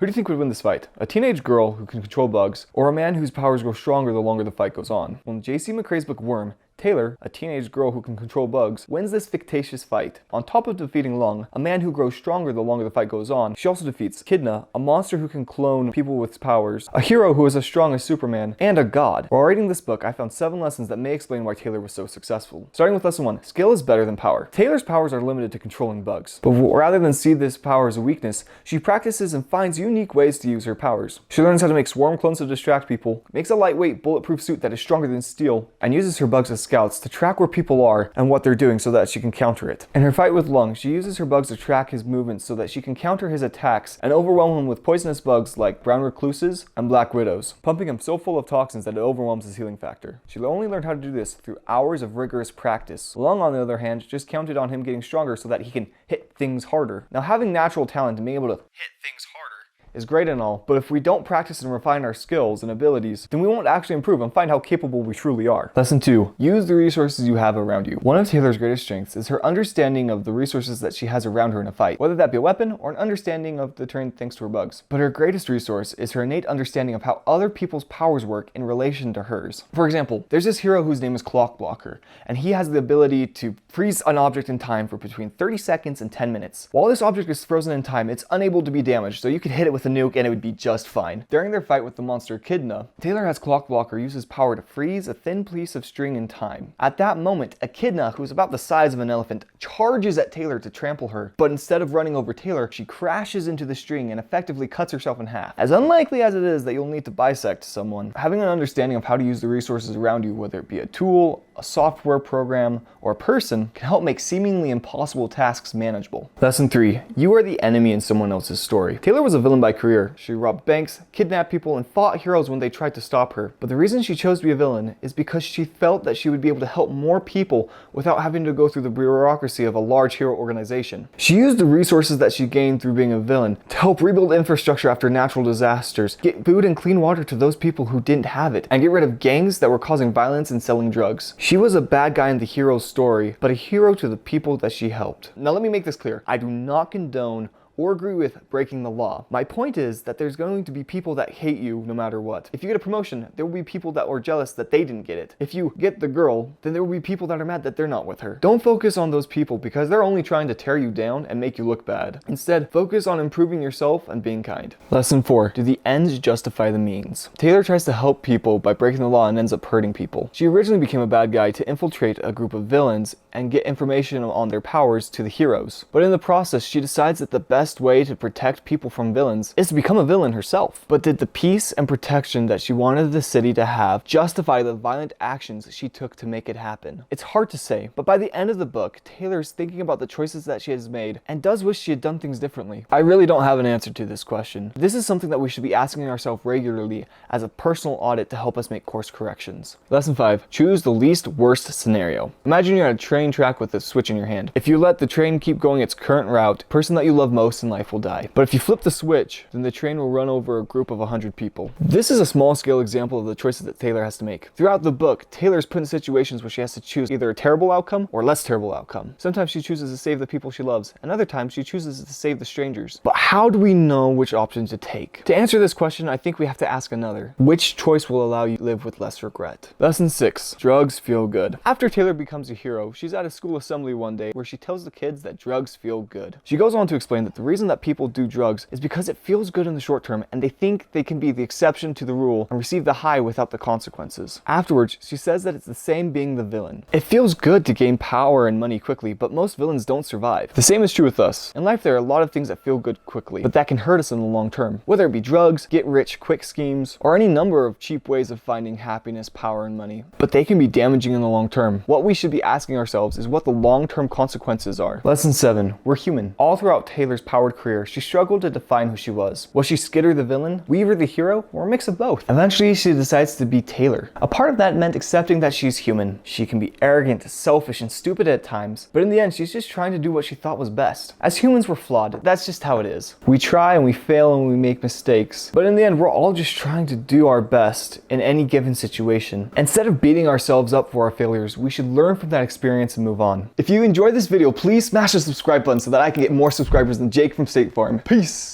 Who do you think would win this fight? A teenage girl who can control bugs, or a man whose powers grow stronger the longer the fight goes on? Well, in J C McCrae's book Worm, Taylor, a teenage girl who can control bugs, wins this fictitious fight. On top of defeating Lung, a man who grows stronger the longer the fight goes on, she also defeats Kidna, a monster who can clone people with powers, a hero who is as strong as Superman, and a god. While writing this book, I found 7 lessons that may explain why Taylor was so successful. Starting with lesson 1, skill is better than power. Taylor's powers are limited to controlling bugs, but rather than see this power as a weakness, she practices and finds unique ways to use her powers. She learns how to make swarm clones to distract people, makes a lightweight, bulletproof suit that is stronger than steel, and uses her bugs as scouts to track where people are and what they're doing so that she can counter it. In her fight with Lung, she uses her bugs to track his movements so that she can counter his attacks and overwhelm him with poisonous bugs like brown recluses and black widows, pumping him so full of toxins that it overwhelms his healing factor. She only learned how to do this through hours of rigorous practice. Lung, on the other hand, just counted on him getting stronger so that he can hit things harder. Now, having natural talent and being able to hit things harder is great and all, but if we don't practice and refine our skills and abilities, then we won't actually improve and find how capable we truly are. Lesson 2. Use the resources you have around you. One of Taylor's greatest strengths is her understanding of the resources that she has around her in a fight, whether that be a weapon or an understanding of the terrain thanks to her bugs. But her greatest resource is her innate understanding of how other people's powers work in relation to hers. For example, there's this hero whose name is Clock Blocker, and he has the ability to freeze an object in time for between 30 seconds and 10 minutes. While this object is frozen in time, it's unable to be damaged, so you could hit it with a nuke and it would be just fine. During their fight with the monster Echidna, Taylor has Clock Blocker use his power to freeze a thin piece of string in time. At that moment, Echidna, who's about the size of an elephant, charges at Taylor to trample her, but instead of running over Taylor, she crashes into the string and effectively cuts herself in half. As unlikely as it is that you'll need to bisect someone, having an understanding of how to use the resources around you, whether it be a tool, a software program, or a person, can help make seemingly impossible tasks manageable. Lesson 3. You are the enemy in someone else's story. Taylor was a villain by career. She robbed banks, kidnapped people, and fought heroes when they tried to stop her. But the reason she chose to be a villain is because she felt that she would be able to help more people without having to go through the bureaucracy of a large hero organization. She used the resources that she gained through being a villain to help rebuild infrastructure after natural disasters, get food and clean water to those people who didn't have it, and get rid of gangs that were causing violence and selling drugs. She was a bad guy in the hero's story, but a hero to the people that she helped. Now let me make this clear. I do not condone or agree with breaking the law. My point is that there's going to be people that hate you no matter what. If you get a promotion, there will be people that are jealous that they didn't get it. If you get the girl, then there will be people that are mad that they're not with her. Don't focus on those people because they're only trying to tear you down and make you look bad. Instead, focus on improving yourself and being kind. Lesson 4. Do the ends justify the means? Taylor tries to help people by breaking the law and ends up hurting people. She originally became a bad guy to infiltrate a group of villains and get information on their powers to the heroes. But in the process, she decides that the best way to protect people from villains is to become a villain herself. But did the peace and protection that she wanted the city to have justify the violent actions she took to make it happen? It's hard to say, but by the end of the book, Taylor's thinking about the choices that she has made and does wish she had done things differently. I really don't have an answer to this question. This is something that we should be asking ourselves regularly as a personal audit to help us make course corrections. Lesson 5. Choose the least worst scenario. Imagine you're on a train track with a switch in your hand. If you let the train keep going its current route, the person that you love most in life will die. But if you flip the switch, then the train will run over a group of 100 people. This is a small scale example of the choices that Taylor has to make. Throughout the book, Taylor's put in situations where she has to choose either a terrible outcome or less terrible outcome. Sometimes she chooses to save the people she loves, and other times she chooses to save the strangers. But how do we know which option to take? To answer this question, I think we have to ask another. Which choice will allow you to live with less regret? Lesson 6. Drugs feel good. After Taylor becomes a hero, she's at a school assembly one day where she tells the kids that drugs feel good. She goes on to explain that the reason that people do drugs is because it feels good in the short term and they think they can be the exception to the rule and receive the high without the consequences. Afterwards, she says that it's the same being the villain. It feels good to gain power and money quickly, but most villains don't survive. The same is true with us. In life, there are a lot of things that feel good quickly, but that can hurt us in the long term. Whether it be drugs, get rich quick schemes, or any number of cheap ways of finding happiness, power, and money. But they can be damaging in the long term. What we should be asking ourselves is what the long-term consequences are. Lesson 7. We're human. All throughout Taylor's powered career, she struggled to define who she was. Was she Skitter the villain, Weaver the hero, or a mix of both? Eventually, she decides to be Taylor. A part of that meant accepting that she's human. She can be arrogant, selfish, and stupid at times, but in the end, she's just trying to do what she thought was best. As humans, we're flawed. That's just how it is. We try and we fail and we make mistakes, but in the end, we're all just trying to do our best in any given situation. Instead of beating ourselves up for our failures, we should learn from that experience and move on. If you enjoyed this video, please smash the subscribe button so that I can get more subscribers than Jake from State Farm. Peace!